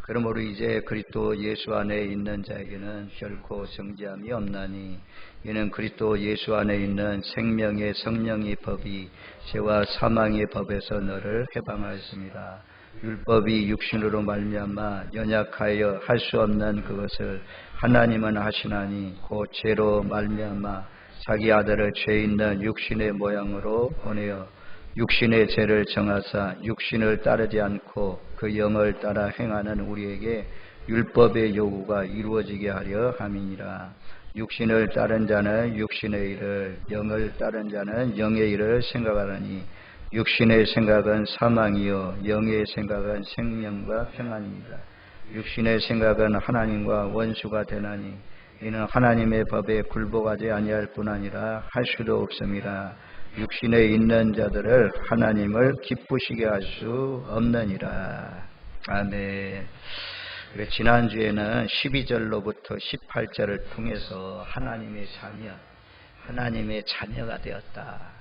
그러므로 이제 그리스도 예수 안에 있는 자에게는 결코 정죄함이 없나니 이는 그리스도 예수 안에 있는 생명의 성령의 법이 죄와 사망의 법에서 너를 해방하였습니다. 율법이 육신으로 말미암아 연약하여 할 수 없는 그것을 하나님은 하시나니 곧 죄로 말미암아 자기 아들을 죄 있는 육신의 모양으로 보내어 육신의 죄를 정하사 육신을 따르지 않고 그 영을 따라 행하는 우리에게 율법의 요구가 이루어지게 하려 함이니라. 육신을 따른 자는 육신의 일을, 영을 따른 자는 영의 일을 생각하라니 육신의 생각은 사망이요 영의 생각은 생명과 평안입니다. 육신의 생각은 하나님과 원수가 되나니 이는 하나님의 법에 굴복하지 아니할 뿐 아니라 할 수도 없습니다. 육신에 있는 자들을 하나님을 기쁘시게 할 수 없느니라. 아멘. 지난주에는 12절로부터 18절을 통해서 하나님의 자녀가 되었다.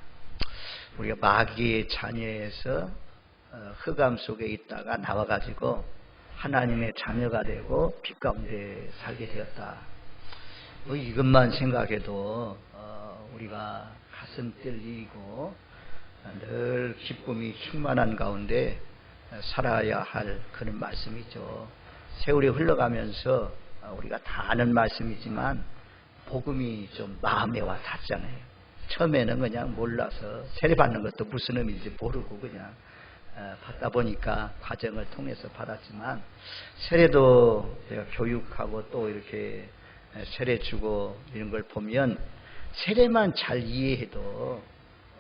우리가 마귀의 자녀에서 흑암 속에 있다가 나와가지고 하나님의 자녀가 되고 빛 가운데 살게 되었다. 이것만 생각해도 우리가 가슴 떨리고 늘 기쁨이 충만한 가운데 살아야 할 그런 말씀이죠. 세월이 흘러가면서 우리가 다 아는 말씀이지만 복음이 좀 마음에 와 닿잖아요. 처음에는 그냥 몰라서 세례받는 것도 무슨 의미인지 모르고 그냥 받다 보니까 과정을 통해서 받았지만 세례도 제가 교육하고 또 이렇게 세례 주고 이런 걸 보면 세례만 잘 이해해도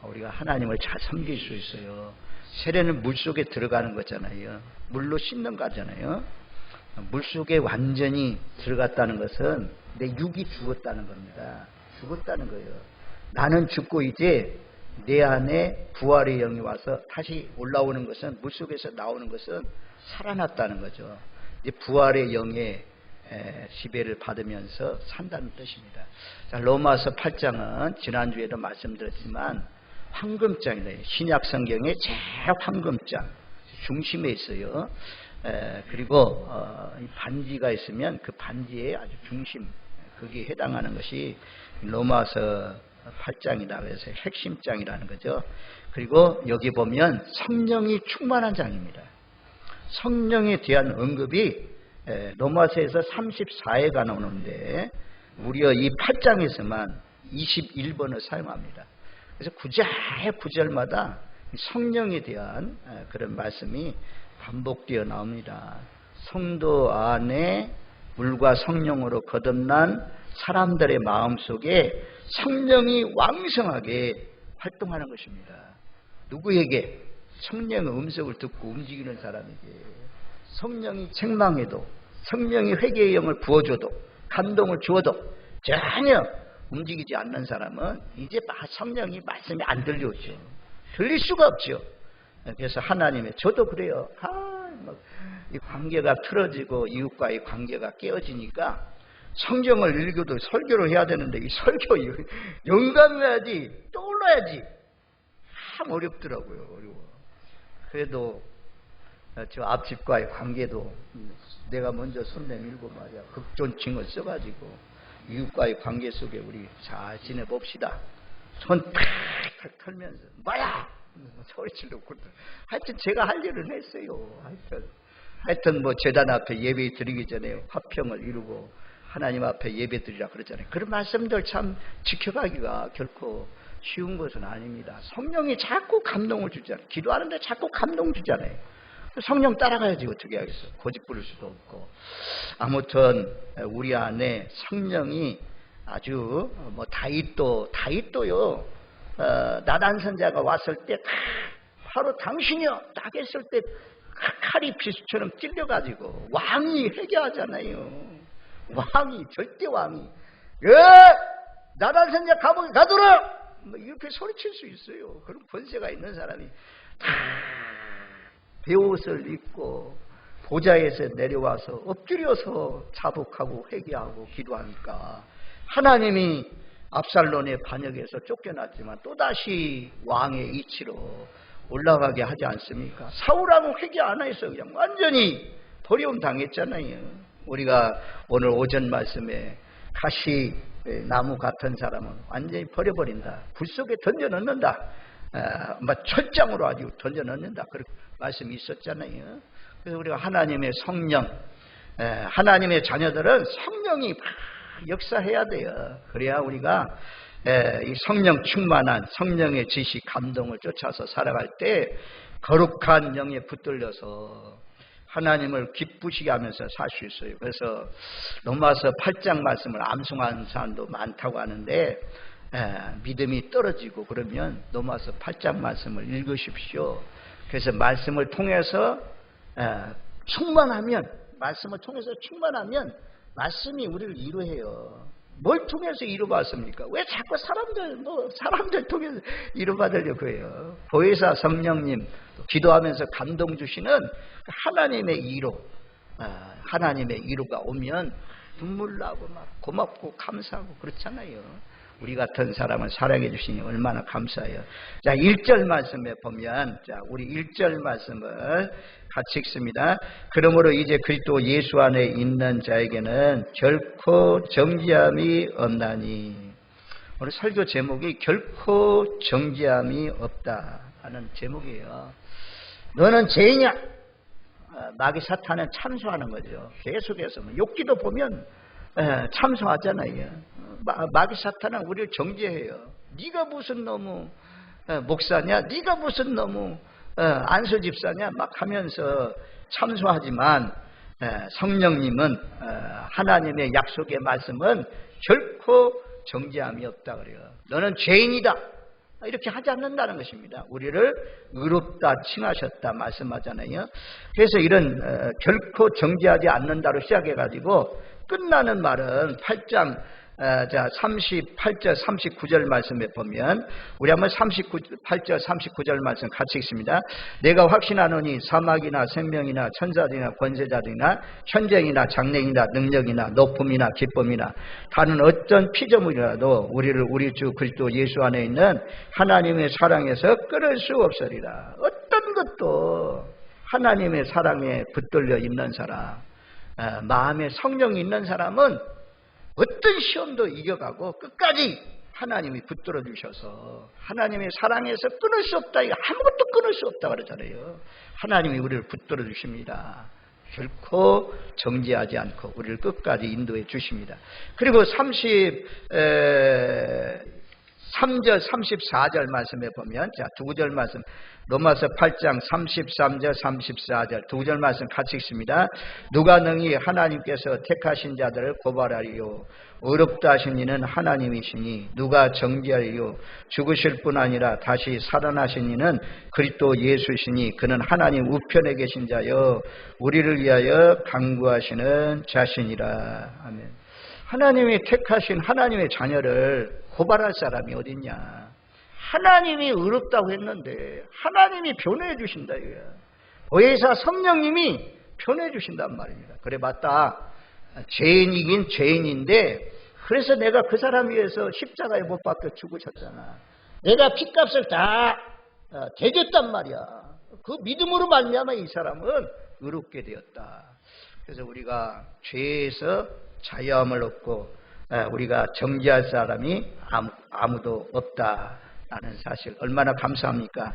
우리가 하나님을 잘 섬길 수 있어요. 세례는 물속에 들어가는 거잖아요. 물로 씻는 거잖아요. 물속에 완전히 들어갔다는 것은 내 육이 죽었다는 겁니다. 죽었다는 거예요. 나는 죽고 이제 내 안에 부활의 영이 와서 다시 올라오는 것은 물속에서 나오는 것은 살아났다는 거죠. 이제 부활의 영의 지배를 받으면서 산다는 뜻입니다. 자, 로마서 8장은 지난주에도 말씀드렸지만 황금장이래요. 신약 성경의 제일 황금장 중심에 있어요. 그리고 이 반지가 있으면 그 반지의 아주 중심, 거기에 해당하는 것이 로마서 8장이라 그래서 핵심장이라는 거죠. 그리고 여기 보면 성령이 충만한 장입니다. 성령에 대한 언급이 로마서에서 34회가 나오는데 무려 이 8장에서만 21번을 사용합니다. 그래서 구절마다 성령에 대한 그런 말씀이 반복되어 나옵니다. 성도 안에 물과 성령으로 거듭난 사람들의 마음속에 성령이 왕성하게 활동하는 것입니다. 누구에게? 성령의 음성을 듣고 움직이는 사람에게. 성령이 책망해도, 성령이 회개의 영을 부어줘도, 감동을 주어도 전혀 움직이지 않는 사람은 이제 성령이 말씀이 안 들려오죠. 들릴 수가 없죠. 그래서 하나님의, 저도 그래요. 이 관계가 틀어지고 이웃과의 관계가 깨어지니까 성경을 읽어도 설교를 해야 되는데 이 설교 영감해야지, 떠올라야지. 참 어렵더라고요. 어려워. 그래도 저 앞집과의 관계도 내가 먼저 손 내밀고 말이야. 극존칭을 써가지고 이웃과의 관계 속에 우리 잘 지내봅시다. 손 탁탁 털면서 뭐야? 소리치려고. 하여튼 제가 할 일은 했어요. 하여튼 뭐 제단 앞에 예배 드리기 전에 화평을 이루고 하나님 앞에 예배 드리라 그러잖아요. 그런 말씀들 참 지켜가기가 결코 쉬운 것은 아닙니다. 성령이 자꾸 감동을 주잖아요. 기도하는데 자꾸 감동 주잖아요. 성령 따라가야지 어떻게 하겠어. 고집 부릴 수도 없고. 아무튼 우리 안에 성령이 아주 뭐 다윗도요. 나단 선자가 왔을 때 바로 당신이요 딱 했을 때 칼이 비수처럼 찔려가지고 왕이 회개하잖아요. 왕이, 절대 왕이 나단 선자 감옥에 가두라 뭐 이렇게 소리칠 수 있어요. 그런 권세가 있는 사람이 다 베옷을 입고 보좌에서 내려와서 엎드려서 자복하고 회개하고 기도하니까 하나님이 압살론의 반역에서 쫓겨났지만 또다시 왕의 이치로 올라가게 하지 않습니까? 사울하고 회개 안 해서 그냥 완전히 버려움 당했잖아요. 우리가 오늘 오전 말씀에 가시 나무 같은 사람은 완전히 버려버린다. 불 속에 던져넣는다. 철장으로 아주 던져넣는다. 그렇게 말씀이 있었잖아요. 그래서 우리가 하나님의 성령, 하나님의 자녀들은 성령이 역사해야 돼요. 그래야 우리가 이 성령 충만한 성령의 지시 감동을 쫓아서 살아갈 때 거룩한 영에 붙들려서 하나님을 기쁘시게 하면서 살 수 있어요. 그래서 로마서 8장 말씀을 암송하는 사람도 많다고 하는데 믿음이 떨어지고 그러면 로마서 8장 말씀을 읽으십시오. 그래서 말씀을 통해서 충만하면, 말씀을 통해서 충만하면 말씀이 우리를 위로해요. 뭘 통해서 위로받습니까? 왜 자꾸 사람들 통해서 위로받으려고 해요? 보혜사 성령님 기도하면서 감동 주시는 하나님의 위로, 하나님의 위로가 오면 눈물 나고 막 고맙고 감사하고 그렇잖아요. 우리 같은 사람을 사랑해 주시니 얼마나 감사해요. 자, 1절 말씀에 보면, 자, 우리 1절 말씀을 같이 읽습니다. 그러므로 이제 그리스도 예수 안에 있는 자에게는 결코 정죄함이 없나니. 오늘 설교 제목이 결코 정죄함이 없다 하는 제목이에요. 너는 죄인이야. 마귀 사탄은 참소하는 거죠. 계속해서 욥기도 보면 참소하잖아요. 마귀 사탄은 우리를 정죄해요. 네가 무슨 너무 목사냐? 네가 무슨 너무 안수 집사냐? 막 하면서 참소하지만 성령님은 하나님의 약속의 말씀은 결코 정죄함이 없다 그래요. 너는 죄인이다. 이렇게 하지 않는다는 것입니다. 우리를 의롭다 칭하셨다 말씀하잖아요. 그래서 이런 결코 정죄하지 않는다로 시작해가지고 끝나는 말은 8장 38절 39절 말씀에 보면, 우리 한번 8절 39절 말씀 같이 읽습니다. 내가 확신하노니 사막이나 생명이나 천사들이나 권세자들이나 현재이나 장래이나 능력이나 높음이나 기쁨이나 다른 어떤 피조물이라도 우리를 우리 주 그리스도 예수 안에 있는 하나님의 사랑에서 끊을 수 없으리라. 어떤 것도 하나님의 사랑에 붙들려 있는 사람, 마음에 성령이 있는 사람은 어떤 시험도 이겨가고 끝까지 하나님이 붙들어 주셔서 하나님의 사랑에서 끊을 수 없다. 아무것도 끊을 수 없다 그러잖아요. 하나님이 우리를 붙들어 주십니다. 결코 정죄하지 않고 우리를 끝까지 인도해 주십니다. 그리고 33절 34절 말씀에 보면, 자, 두 구절 말씀, 로마서 8장 33절 34절 두 구절 말씀 같이 읽습니다. 누가 능히 하나님께서 택하신 자들을 고발하리요? 의롭다 하신 이는 하나님이시니 누가 정죄하리요? 죽으실 뿐 아니라 다시 살아나신 이는 그리스도 예수시니 그는 하나님 우편에 계신 자여 우리를 위하여 간구하시는 자신이라. 아멘. 하나님이 택하신 하나님의 자녀를 고발할 사람이 어딨냐? 하나님이 의롭다고 했는데 하나님이 변호해 주신다 이거야. 보혜사 성령님이 변호해 주신단 말입니다. 그래 맞다. 죄인이긴 죄인인데 그래서 내가 그 사람 위해서 십자가에 못 박혀 죽으셨잖아. 내가 핏값을 다 대줬단 말이야. 그 믿음으로 말미암아 이 사람은 의롭게 되었다. 그래서 우리가 죄에서 자유함을 얻고 우리가 정죄할 사람이 아무도 없다라는 사실 얼마나 감사합니까?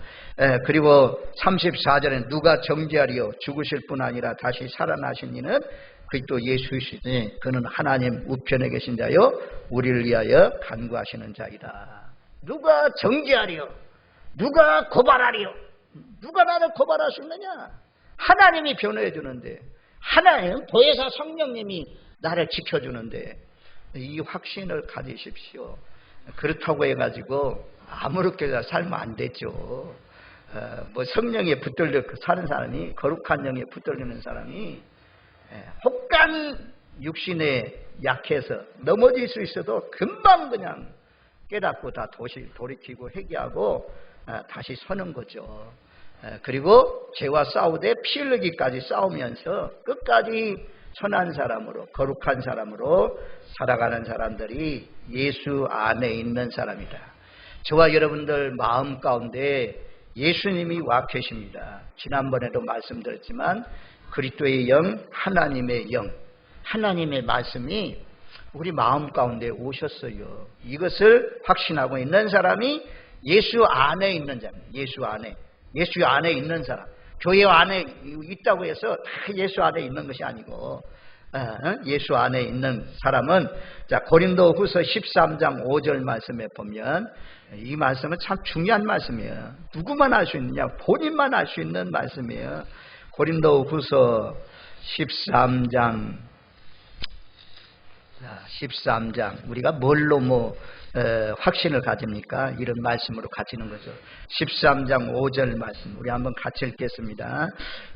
그리고 34절에 누가 정죄하리요? 죽으실 뿐 아니라 다시 살아나신 이는 그리스도 예수이시니 그는 하나님 우편에 계신 자요 우리를 위하여 간구하시는 자이다. 누가 정죄하리요? 누가 고발하리요? 누가 나를 고발할 수 있느냐? 하나님이 변호해 주는데, 하나님 보혜사 성령님이 나를 지켜주는데 이 확신을 가지십시오. 그렇다고 해가지고 아무렇게나 살면 안 되죠. 뭐 성령에 붙들려 사는 사람이, 거룩한 영에 붙들리는 사람이 혹간 육신에 약해서 넘어질 수 있어도 금방 그냥 깨닫고 다 돌이키고 회개하고 다시 서는 거죠. 그리고 죄와 싸우되 피 흘리기까지 싸우면서 끝까지 선한 사람으로, 거룩한 사람으로 살아가는 사람들이 예수 안에 있는 사람이다. 저와 여러분들 마음 가운데 예수님이 와 계십니다. 지난번에도 말씀드렸지만 그리스도의 영, 하나님의 영, 하나님의 말씀이 우리 마음 가운데 오셨어요. 이것을 확신하고 있는 사람이 예수 안에 있는 자입니다. 예수 안에 있는 사람. 교회 안에 있다고 해서 다 예수 안에 있는 것이 아니고 예수 안에 있는 사람은 자 고린도후서 13장 5절 말씀에 보면 이 말씀은 참 중요한 말씀이에요. 누구만 알 수 있느냐? 본인만 알 수 있는 말씀이에요. 고린도후서 13장 우리가 뭘로 확신을 가집니까? 이런 말씀으로 가지는 거죠. 13장 5절 말씀 우리 한번 같이 읽겠습니다.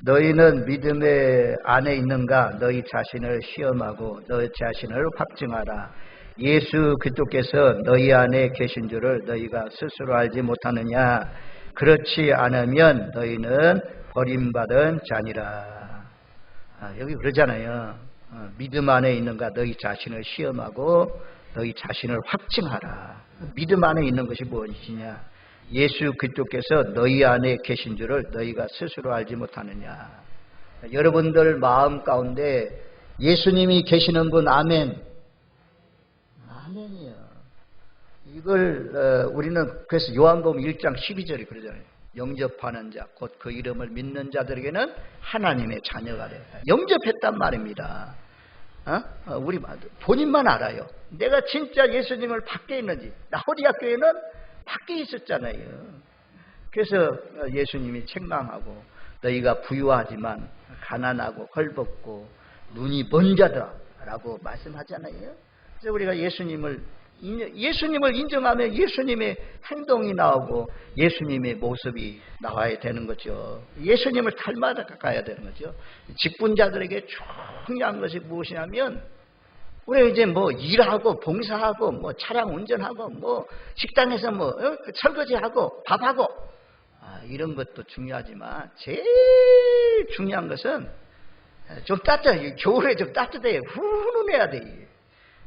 너희는 믿음의 안에 있는가? 너희 자신을 시험하고 너희 자신을 확증하라. 예수 그리스도께서 너희 안에 계신 줄을 너희가 스스로 알지 못하느냐? 그렇지 않으면 너희는 버림받은 자니라. 여기 그러잖아요. 믿음 안에 있는가? 너희 자신을 시험하고 너희 자신을 확증하라. 믿음 안에 있는 것이 무엇이냐? 예수 그리스도께서 너희 안에 계신 줄을 너희가 스스로 알지 못하느냐? 여러분들 마음 가운데 예수님이 계시는 분 아멘. 아멘이요. 이걸 우리는 그래서 요한복음 1장 12절이 그러잖아요. 영접하는 자, 곧 그 이름을 믿는 자들에게는 하나님의 자녀가 돼. 영접했단 말입니다. 우리 본인만 알아요. 내가 진짜 예수님을 밖에 있는지. 나호리아 교회는 밖에 있었잖아요. 그래서 예수님이 책망하고 너희가 부유하지만 가난하고 헐벗고 눈이 먼 자들아라고 말씀하잖아요. 그래서 우리가 예수님을 인정하면 예수님의 행동이 나오고 예수님의 모습이 나와야 되는 거죠. 예수님을 닮아가야 되는 거죠. 직분자들에게 중요한 것이 무엇이냐면 우리가 이제 일하고 봉사하고 차량 운전하고 식당에서 설거지하고 밥하고 이런 것도 중요하지만 제일 중요한 것은 좀 겨울에 좀 따뜻해 훈훈해야 돼.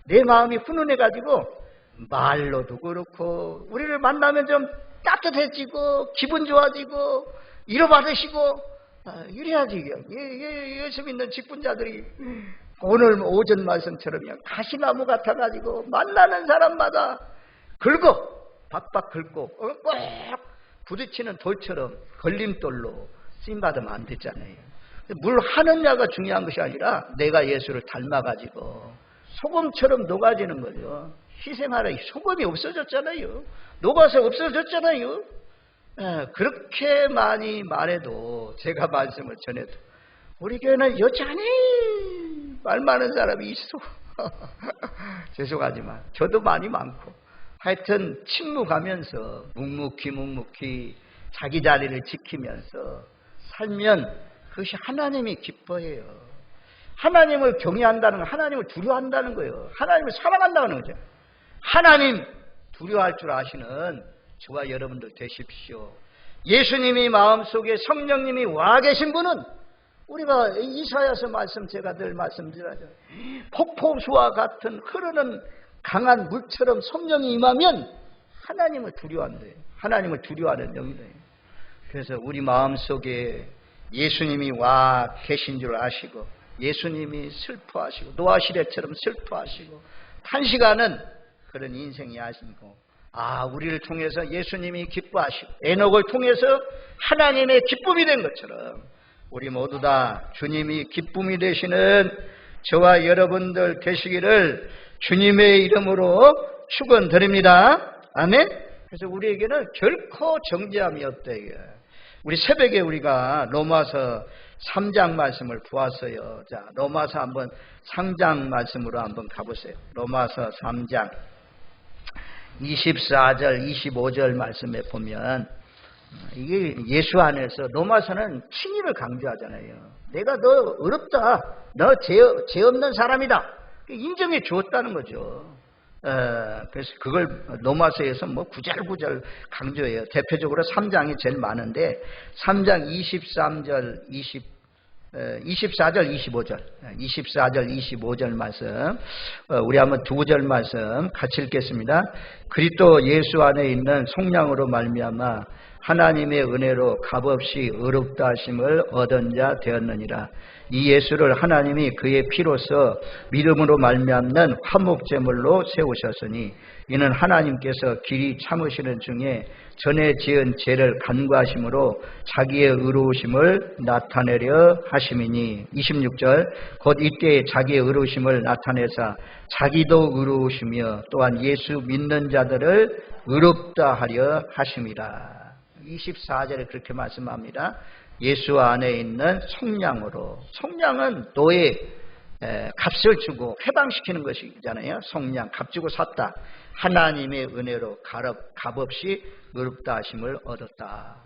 내 마음이 훈훈해가지고 말로도 그렇고 우리를 만나면 좀 따뜻해지고 기분 좋아지고 위로받으시고 이래야지. 예수 믿는 직분자들이 오늘 오전 말씀처럼 그냥 가시나무 같아가지고 만나는 사람마다 박박 긁고 꼭 부딪히는 돌처럼 걸림돌로 쓰임받으면 안 되잖아요. 물 하느냐가 중요한 것이 아니라 내가 예수를 닮아가지고 소금처럼 녹아지는 거죠. 희생하라. 소금이 없어졌잖아요. 녹아서 없어졌잖아요. 그렇게 많이 말해도 제가 말씀을 전해도 우리 교회는 여전히 말 많은 사람이 있어. 죄송하지만 저도 많이 많고 하여튼 침묵하면서 묵묵히 자기 자리를 지키면서 살면 그것이 하나님이 기뻐해요. 하나님을 경외한다는 건 하나님을 두려워한다는 거예요. 하나님을 사랑한다는 거죠. 하나님 두려워할 줄 아시는 저와 여러분들 되십시오. 예수님이 마음속에 성령님이 와 계신 분은 우리가 이사야서 말씀 제가 늘 말씀드리죠. 폭포수와 같은 흐르는 강한 물처럼 성령이 임하면 하나님을 두려워한대요. 하나님을 두려워하는 영이래요. 그래서 우리 마음속에 예수님이 와 계신 줄 아시고 예수님이 슬퍼하시고 노아 시대처럼 슬퍼하시고 탄식하는 그런 인생이 아시고 우리를 통해서 예수님이 기뻐하시고 에녹을 통해서 하나님의 기쁨이 된 것처럼 우리 모두 다 주님이 기쁨이 되시는 저와 여러분들 되시기를 주님의 이름으로 축원드립니다. 아멘. 그래서 우리에게는 결코 정죄함이 없대요. 우리 새벽에 우리가 로마서 3장 말씀을 보았어요. 자, 로마서 한번 3장 말씀으로 한번 가보세요. 로마서 3장 24절 25절 말씀에 보면 이게 예수 안에서 로마서는 친일을 강조하잖아요. 내가 너 어렵다. 너 죄 없는 사람이다. 인정해 주었다는 거죠. 그래서 그걸 로마서에서 구절구절 강조해요. 대표적으로 3장이 제일 많은데 3장 23절 24절 25절 24절 25절 말씀 우리 한번 두 구절 말씀 같이 읽겠습니다. 그리스도 예수 안에 있는 속량으로 말미암아 하나님의 은혜로 값없이 의롭다 하심을 얻은 자 되었느니라. 이 예수를 하나님이 그의 피로써 믿음으로 말미암는 화목제물로 세우셨으니 이는 하나님께서 길이 참으시는 중에 전에 지은 죄를 간구하심으로 자기의 의로우심을 나타내려 하심이니. 26절 곧 이때 자기의 의로우심을 나타내사 자기도 의로우시며 또한 예수 믿는 자들을 의롭다 하려 하심이라. 24절에 그렇게 말씀합니다. 예수 안에 있는 속량으로. 속량은 너의 값을 주고 해방시키는 것이잖아요. 속량, 값 주고 샀다. 하나님의 은혜로 값없이 의롭다 하심을 얻었다.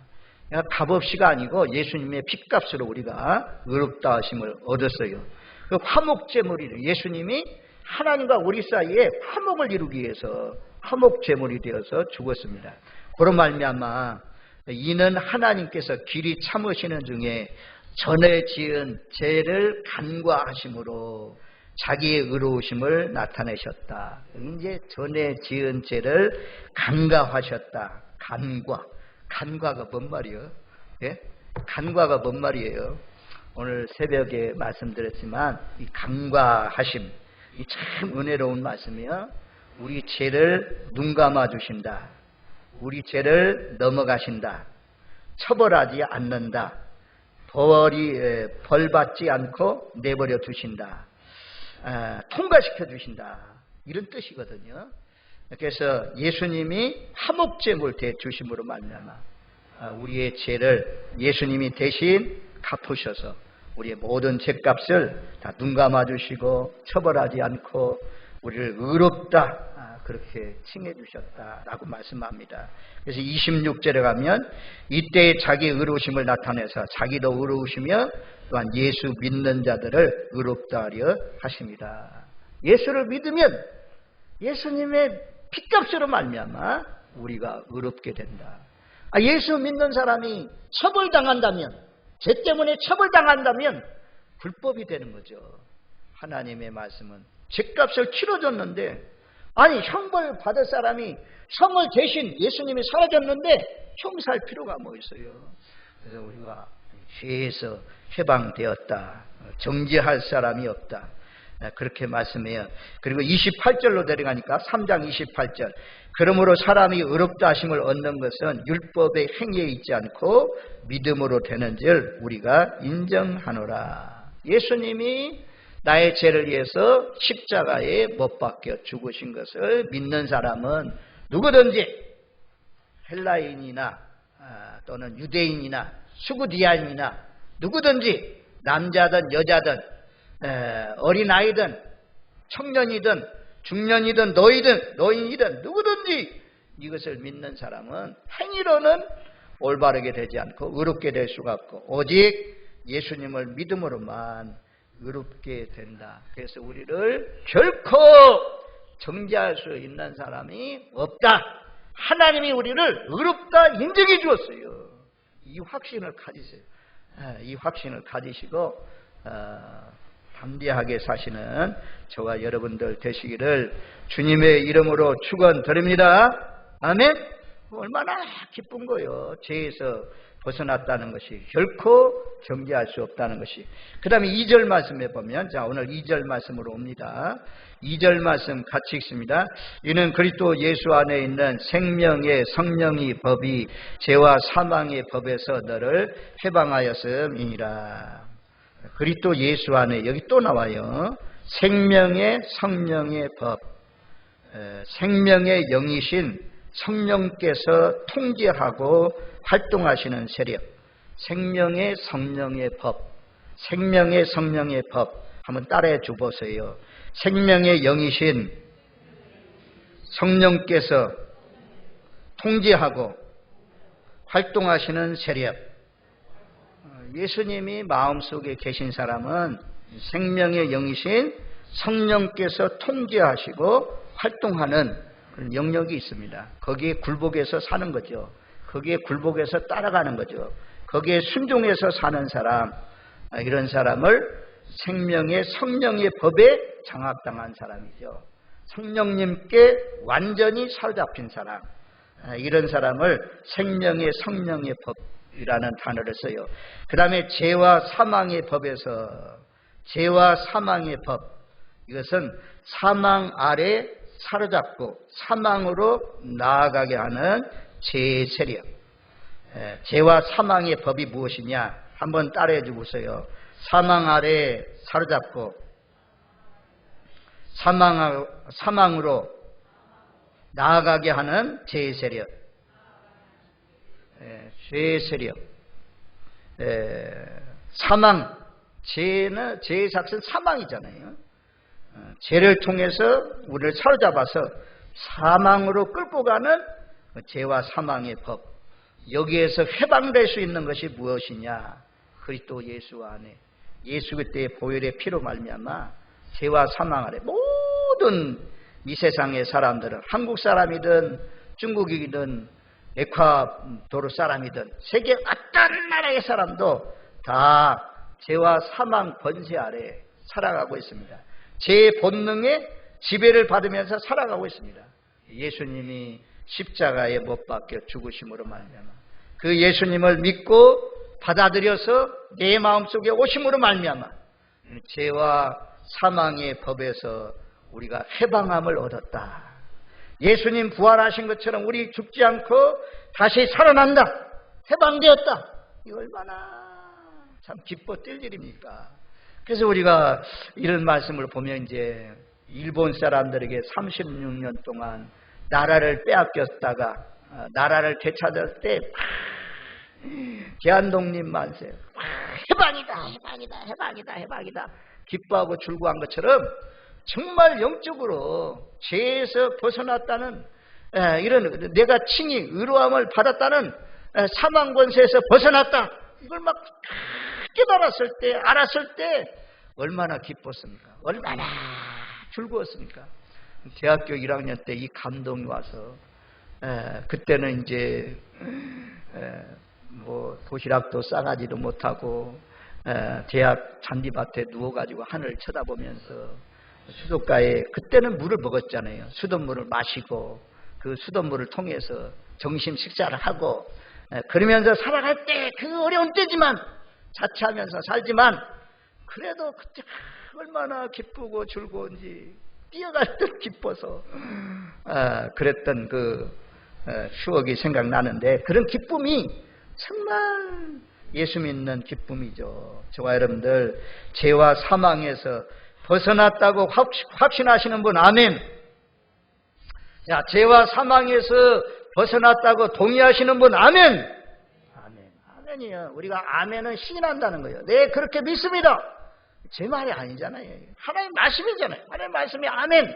값없이가 아니고 예수님의 핏값으로 우리가 의롭다 하심을 얻었어요. 그 화목제물이 예수님이 하나님과 우리 사이에 화목을 이루기 위해서 화목제물이 되어서 죽었습니다. 그런 말미암아 이는 하나님께서 길이 참으시는 중에 전에 지은 죄를 간과하심으로 자기의 의로우심을 나타내셨다. 이제 전에 지은 죄를 간과하셨다. 간과가 뭔 말이에요? 예? 간과가 뭔 말이에요? 오늘 새벽에 말씀드렸지만 이 간과하심, 이 참 은혜로운 말씀이요. 우리 죄를 눈감아 주신다. 우리 죄를 넘어가신다. 처벌하지 않는다. 벌 받지 않고 내버려 두신다. 통과시켜 주신다. 이런 뜻이거든요. 그래서 예수님이 화목제물 대주심으로 말미암아 우리의 죄를 예수님이 대신 갚으셔서 우리의 모든 죄값을 다 눈감아 주시고 처벌하지 않고 우리를 의롭다 그렇게 칭해 주셨다라고 말씀합니다. 그래서 26절에 가면 이때 자기 의로우심을 나타내서 자기도 의로우시며 또한 예수 믿는 자들을 의롭다 하려 하십니다. 예수를 믿으면 예수님의 핏값으로 말미암아 우리가 의롭게 된다. 예수 믿는 사람이 처벌당한다면, 죄 때문에 처벌당한다면 불법이 되는 거죠. 하나님의 말씀은 죄값을 치러줬는데, 아니 형벌 받을 사람이 형을 대신 예수님이 사라졌는데 형살 필요가 뭐 있어요. 그래서 우리가 죄에서 해방되었다. 정죄할 사람이 없다. 그렇게 말씀해요. 그리고 28절로 내려가니까 3장 28절 그러므로 사람이 의롭다 하심을 얻는 것은 율법의 행위에 있지 않고 믿음으로 되는 줄 우리가 인정하노라. 예수님이 나의 죄를 위해서 십자가에 못 박혀 죽으신 것을 믿는 사람은 누구든지 헬라인이나 또는 유대인이나 수구디아인이나 누구든지 남자든 여자든 어린아이든 청년이든 중년이든 노인이든 누구든지 이것을 믿는 사람은 행위로는 올바르게 되지 않고 의롭게 될 수가 없고 오직 예수님을 믿음으로만 의롭게 된다. 그래서 우리를 결코 정죄할 수 있는 사람이 없다. 하나님이 우리를 의롭다 인정해 주었어요. 이 확신을 가지세요. 이 확신을 가지시고 담대하게 사시는 저와 여러분들 되시기를 주님의 이름으로 축원드립니다. 아멘. 얼마나 기쁜 거요. 죄에서 벗어났다는 것이 결코 정죄할 수 없다는 것이. 그 다음에 2절 말씀에 보면 자 오늘 2절 말씀으로 옵니다. 2절 말씀 같이 읽습니다. 이는 그리스도 예수 안에 있는 생명의 성령의 법이 죄와 사망의 법에서 너를 해방하였음이니라. 그리스도 예수 안에 여기 또 나와요. 생명의 성령의 법, 생명의 영이신 성령께서 통제하고 활동하시는 세력, 생명의 성령의 법, 생명의 성령의 법 한번 따라해 주보세요. 생명의 영이신 성령께서 통제하고 활동하시는 세력. 예수님이 마음속에 계신 사람은 생명의 영이신 성령께서 통제하시고 활동하는 그런 영역이 있습니다. 거기에 굴복해서 사는 거죠. 거기에 굴복해서 따라가는 거죠. 거기에 순종해서 사는 사람, 이런 사람을 생명의 성령의 법에 장악당한 사람이죠. 성령님께 완전히 사로잡힌 사람, 이런 사람을 생명의 성령의 법이라는 단어를 써요. 그 다음에 죄와 사망의 법에서 죄와 사망의 법, 이것은 사망 아래 사로잡고 사망으로 나아가게 하는 죄의 세력. 죄와 사망의 법이 무엇이냐? 한번 따라해 주고서요. 사망 아래 사로잡고 사망으로 나아가게 하는 죄의 세력. 죄의 세력. 사망. 죄의 삭은 사망이잖아요. 죄를 통해서 우리를 사로잡아서 사망으로 끌고 가는 죄와 사망의 법. 여기에서 해방될 수 있는 것이 무엇이냐? 그리스도 예수 안에 예수 그때의 보혈의 피로 말미암아 죄와 사망 아래 모든 이 세상의 사람들은 한국 사람이든 중국이든 에콰도르 사람이든 세계 어떤 나라의 사람도 다 죄와 사망 번세 아래 살아가고 있습니다. 죄의 본능에 지배를 받으면서 살아가고 있습니다. 예수님이 십자가에 못 박혀 죽으심으로 말미암아 그 예수님을 믿고 받아들여서 내 마음속에 오심으로 말미암아 죄와 사망의 법에서 우리가 해방함을 얻었다. 예수님 부활하신 것처럼 우리 죽지 않고 다시 살아난다. 해방되었다. 이 얼마나 참 기뻐 뛸 일입니까? 그래서 우리가 이런 말씀을 보면 이제 일본 사람들에게 36년 동안 나라를 빼앗겼다가 나라를 되찾을 때 계한독립 만세 해방이다 기뻐하고 출구한 것처럼 정말 영적으로 죄에서 벗어났다는 이런 내가 칭의 의로함을 받았다는 사망 권세에서 벗어났다. 이걸 막 깨달았을 때 알았을 때 얼마나 기뻤습니까? 얼마나 즐거웠습니까? 대학교 1학년 때 이 감동이 와서 그때는 이제 뭐 도시락도 싸가지도 못하고 대학 잔디밭에 누워가지고 하늘을 쳐다보면서 수도가에 그때는 물을 먹었잖아요. 수돗물을 마시고 그 수돗물을 통해서 점심 식사를 하고 그러면서 살아갈 때 그 어려운 때지만 자취하면서 살지만 그래도 그때 얼마나 기쁘고 즐거운지 뛰어갈 듯 기뻐서 그랬던 그 추억이 생각나는데 그런 기쁨이 정말 예수 믿는 기쁨이죠. 저와 여러분들 죄와 사망에서 벗어났다고 확신하시는 분 아멘. 자, 죄와 사망에서 벗어났다고 동의하시는 분 아멘. 아멘. 아멘이요. 우리가 아멘은 시인한다는 거예요. 네, 그렇게 믿습니다. 제 말이 아니잖아요. 하나님 말씀이잖아요. 하나님 말씀이 아멘.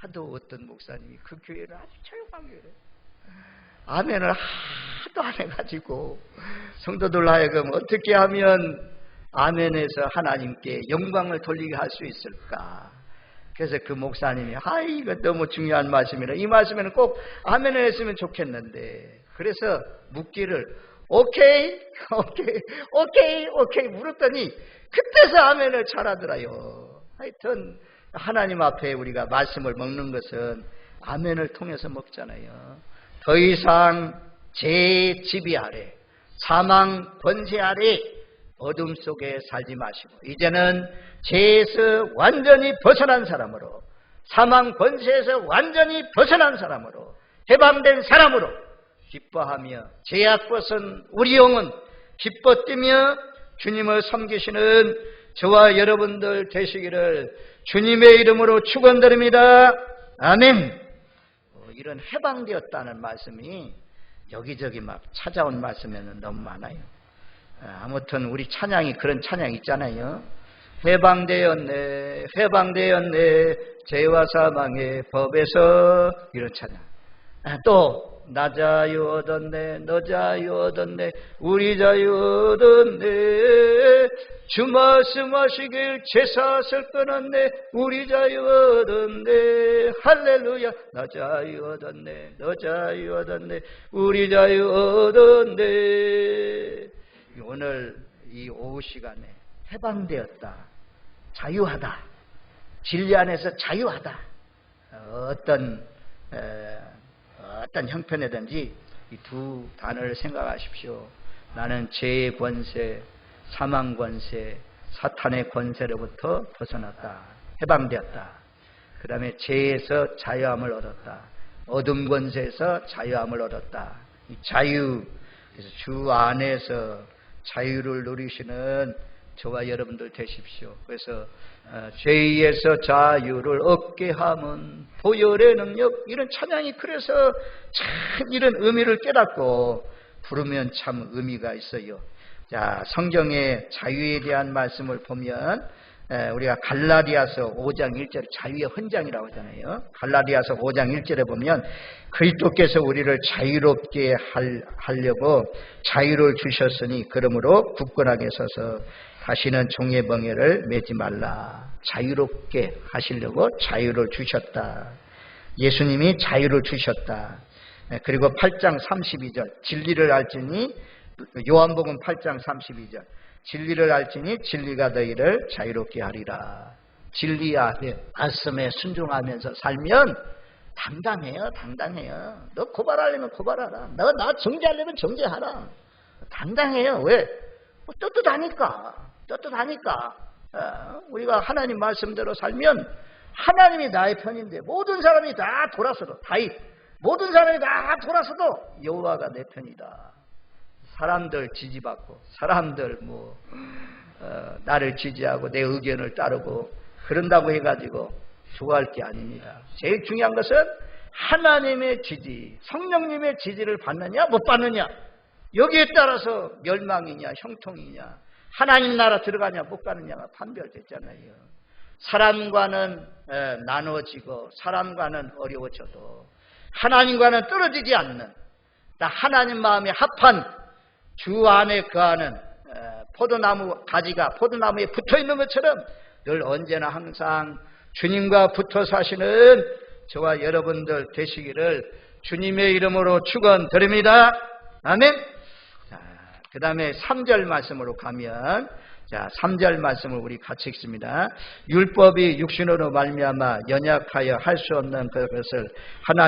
하도 어떤 목사님이 그 교회를 아주 조용한 교회를 아멘을 하도 안 해가지고 성도들 하여금 어떻게 하면 아멘에서 하나님께 영광을 돌리게 할 수 있을까? 그래서 그 목사님이 이거 너무 중요한 말씀이라 이 말씀에는 꼭 아멘을 했으면 좋겠는데 그래서 묻기를 오케이 물었더니 그때서 아멘을 잘하더라요. 하여튼 하나님 앞에 우리가 말씀을 먹는 것은 아멘을 통해서 먹잖아요. 더 이상 죄의 지배 아래 사망 권세 아래 어둠 속에 살지 마시고 이제는 죄에서 완전히 벗어난 사람으로 사망 권세에서 완전히 벗어난 사람으로 해방된 사람으로 기뻐하며 죄악 벗은 우리 영은 기뻐 뛰며 주님을 섬기시는 저와 여러분들 되시기를 주님의 이름으로 축원드립니다. 아멘. 이런 해방되었다는 말씀이 여기저기 막 찾아온 말씀에는 너무 많아요. 아무튼 우리 찬양이 그런 찬양 있잖아요. 해방되었네 죄와 사망의 법에서 이런 찬양. 또 나 자유 얻었네 너 자유 얻었네 우리 자유 얻었네 주 말씀하시길 죄사슬 끊었네 우리 자유 얻었네 할렐루야 나 자유 얻었네 너 자유 얻었네 우리 자유 얻었네. 오늘 이 오후 시간에 해방되었다 자유하다 진리 안에서 자유하다 어떤 어떤 형편이든지 이 두 단어를 생각하십시오. 나는 죄의 권세, 사망 권세, 사탄의 권세로부터 벗어났다. 해방되었다. 그 다음에 죄에서 자유함을 얻었다. 어둠 권세에서 자유함을 얻었다. 이 자유, 그래서 주 안에서 자유를 누리시는 저와 여러분들 되십시오. 그래서 죄에서 자유를 얻게 함은 보혈의 능력, 이런 찬양이 그래서 참 이런 의미를 깨닫고 부르면 참 의미가 있어요. 자, 성경의 자유에 대한 말씀을 보면 우리가 갈라디아서 5장 1절 자유의 헌장이라고 하잖아요. 갈라디아서 5장 1절에 보면 그리스도께서 우리를 자유롭게 하려고 자유를 주셨으니 그러므로 굳건하게 서서 다시는 종의 멍에를 매지 말라. 자유롭게 하시려고 자유를 주셨다. 예수님이 자유를 주셨다. 그리고 8장 32절 진리를 알지니, 요한복음 8장 32절 진리를 알지니 진리가 너희를 자유롭게 하리라. 진리의 말씀에 순종하면서 살면 당당해요. 당당해요. 너 고발하려면 고발하라. 너 나 정죄하려면 정죄하라. 당당해요. 왜? 떳떳하니까. 떳떳하니까. 우리가 하나님 말씀대로 살면 하나님이 나의 편인데 모든 사람이 다 돌아서도, 다윗 모든 사람이 다 돌아서도 여호와가 내 편이다. 사람들 지지받고 사람들 나를 지지하고 내 의견을 따르고 그런다고 해가지고 좋아할 게 아닙니다. 제일 중요한 것은 하나님의 지지, 성령님의 지지를 받느냐 못 받느냐, 여기에 따라서 멸망이냐 형통이냐, 하나님 나라 들어가냐 못 가느냐가 판별됐잖아요. 사람과는 나누어지고 사람과는 어려워져도 하나님과는 떨어지지 않는, 하나님 마음에 합한 주 안에 거하는 포도나무 가지가 포도나무에 붙어있는 것처럼 늘 언제나 항상 주님과 붙어 사시는 저와 여러분들 되시기를 주님의 이름으로 축원드립니다. 아멘. 그 다음에 3절 말씀으로 가면, 3절 말씀을 우리 같이 읽습니다. 율법이 육신으로 말미암아 연약하여 할 수 없는 그것을 하나님